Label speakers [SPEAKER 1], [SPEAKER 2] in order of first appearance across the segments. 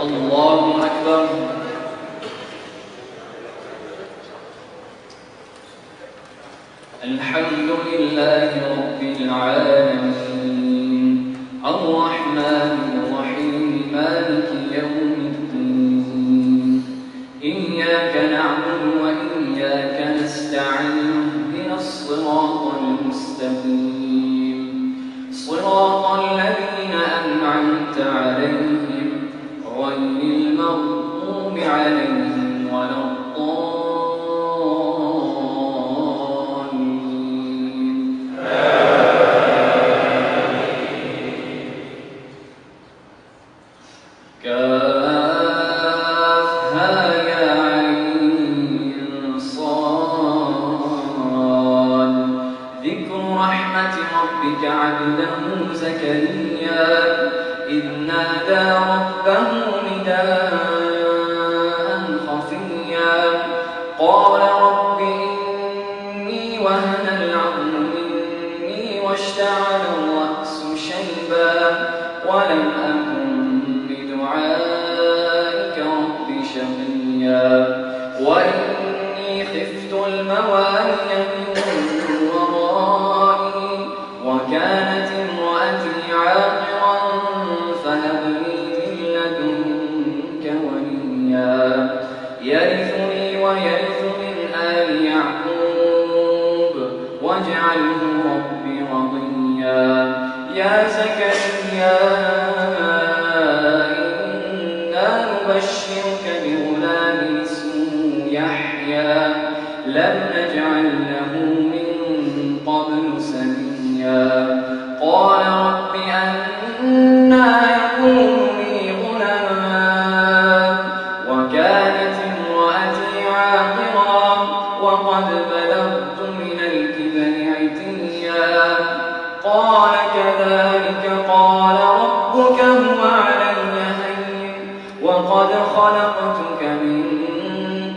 [SPEAKER 1] الله أكبر. الحمد لله رب العالمين الرحمن الرحيم مالك يوم الدين إياك نعبد وإياك نستعين اهدنا الصراط المستقيم صراط الذين أنعمت عليهم غير المغضوب عليهم ولا عبده زكريا إذ نادى ربه نداء خفيا قال رب إني وهن العظم مني واشتعل الرأس شيبا ولم أكن بدعائك رب شقيا وإني خفت الموالي من ورائي وكانت امرأتي عاقرا فهب لي من لدنك وليا يرثني ويرث من آل يعقوب واجعله رب رضيا يا زكريا إنا نبشرك بغلام اسمه يحيى لم نجعل له من قبل سميا قال رب أنى يكون لي غلام وكانت امرأتي عاقرا وقد بلغت من الكبر عتيا قال كذلك قال ربك هو علي هين وقد خلقتك من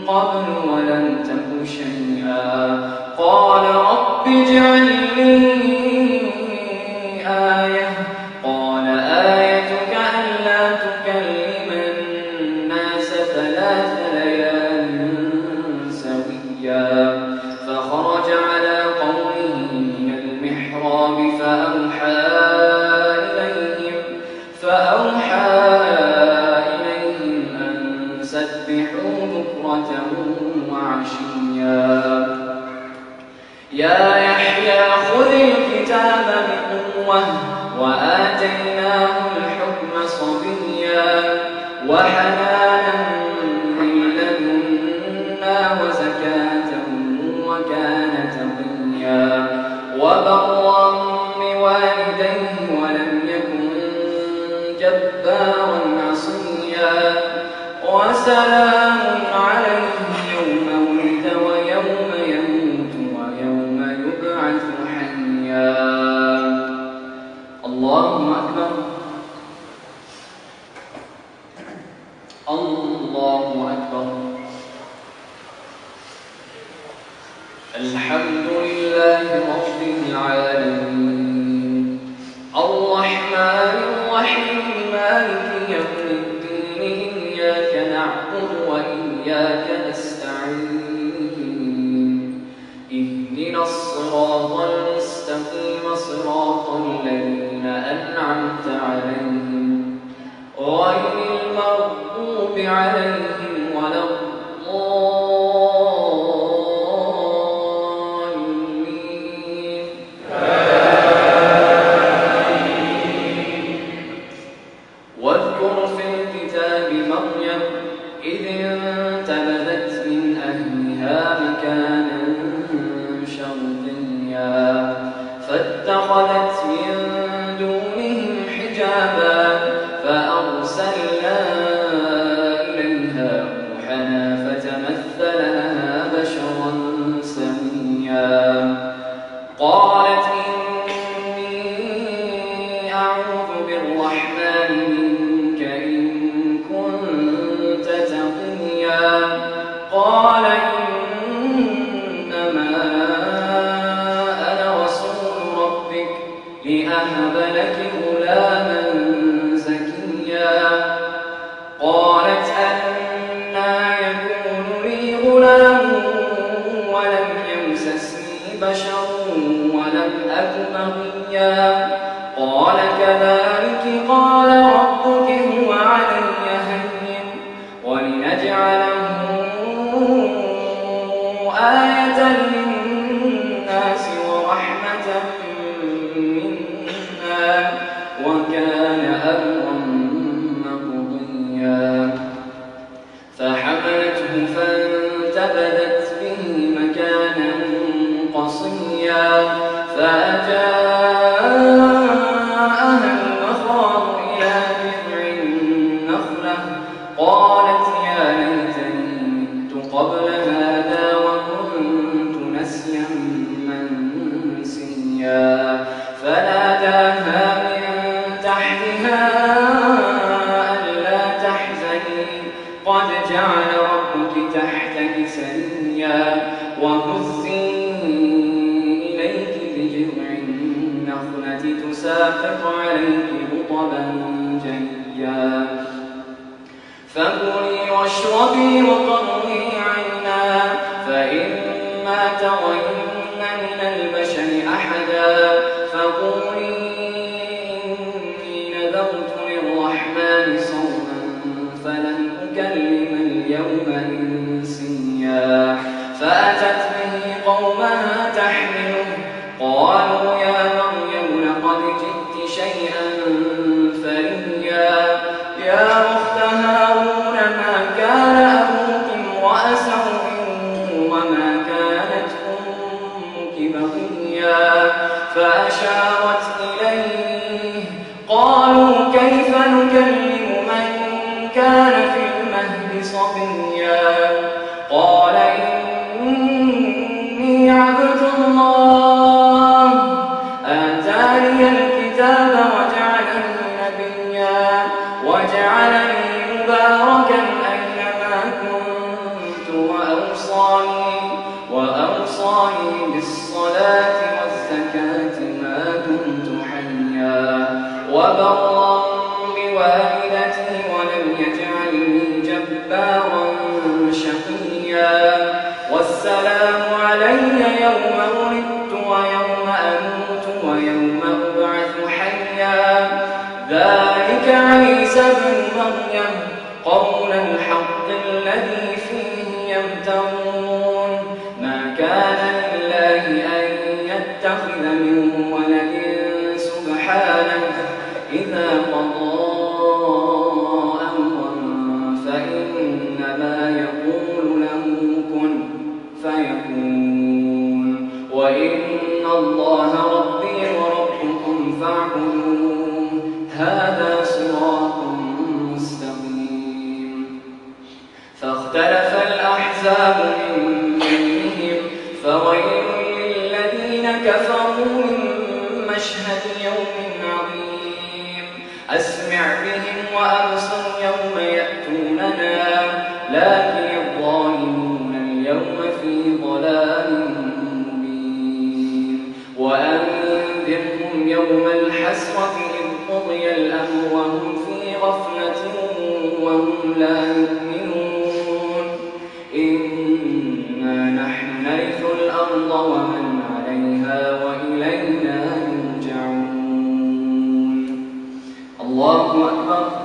[SPEAKER 1] قبل ولم تك شيئا قال رب اجعل لي آية قال آيتك ألا تكلم الناس 3 ليال سويا فخرج على قومه من المحراب فأوحى إليهم أن سبحوا بكرة وعشيا يا يحيى خذ الكتاب بقوة وآتيناه الحكم صبيا وحنانا من لدنا وزكاة وكان تقيا وبرا بوالديه ولم يكن جبارا عصيا وسلام عليه يوم ولد ويوم يموت ويوم يبعث حيا الله أكبر الله أكبر الحمد لله رب العالمين الرحمن الرحيم مالك يوم الدين إياك نعبد وإياك نستعين اهدنا الصراط المستقيم صراط الذين أنعمت عليهم غير المغضوب عليهم ولا الضالين واذكر في الكتاب مريم إذ انتبذت من أهلها مكانا شرقيا فاتخذت من دونهم حجابا فأرسلنا إليها روحنا فتمثل لها بشرا سويا قالت إني أعوذ بالرحمن منك إن كنت تقيا قال إنما أنا رسول ربك لأهب لك غلاما زكيا قال قال كذلك قال ربك هو علي هين ولنجعله آية للناس ورحمة منا وكان أمرا مقضيا فحملته فانتبذت به مكانا قصيا فأجاءها المخاض إلى جذع النخلة قالت يا ليتني مت قبل هذا وكنت نسيا منسيا فناداها من تحتها ألا تحزني قد جعل ربك تحتك سريا وهزي إليك بجذع النخلة تساقط عليك رطبا جنيا فكلي واشربي وقري عينا فإما ترين من البشر أحدا فقولي إني نذرت للرحمن صوما فلن أكلم اليوم إنسيا فأتت به قومها تحمله قالوا يا مريم لقد جئت شيئا فريا يا أخت هارون ما كان أبوك امرأ سوء وما كانت أمك بغيا فأشارت إليه قالوا كيف نكلم من كان في المهد صبيا قال إني عبد الله آتاني الكتاب وجعلني نبيا وجعلني مباركا أينما كنت وأوصاني بالصلاة والزكاة ما دمت حيا وبرا بوالدتي ولم يجعلني جبارا شقيا والسلام علي يوم ولدت ويوم أموت ويوم أبعث حيا ذلك عيسى بن مريم قول الحق الذي فيه يمترون ما كان لله أن يتخذ من ولد سبحانه إذا قضى أمرا فإنما يقول له كن فيكون وإن الله ربي وربكم فاعبدوه هذا صراط مستقيم فاختلف الأحزاب من بينهم فويل للذين كفروا من مشهد يوم عظيم أسمع بهم وأبصر يوم يأتوننا لكن الظالمون اليوم في ضلال مبين وأنذرهم يوم الحسرة إذ قضي الأمر وهم في غفلة وهم لا يؤمنون إنا نحن نرث الأرض ومن عليها وإلينا يرجعون الله أكبر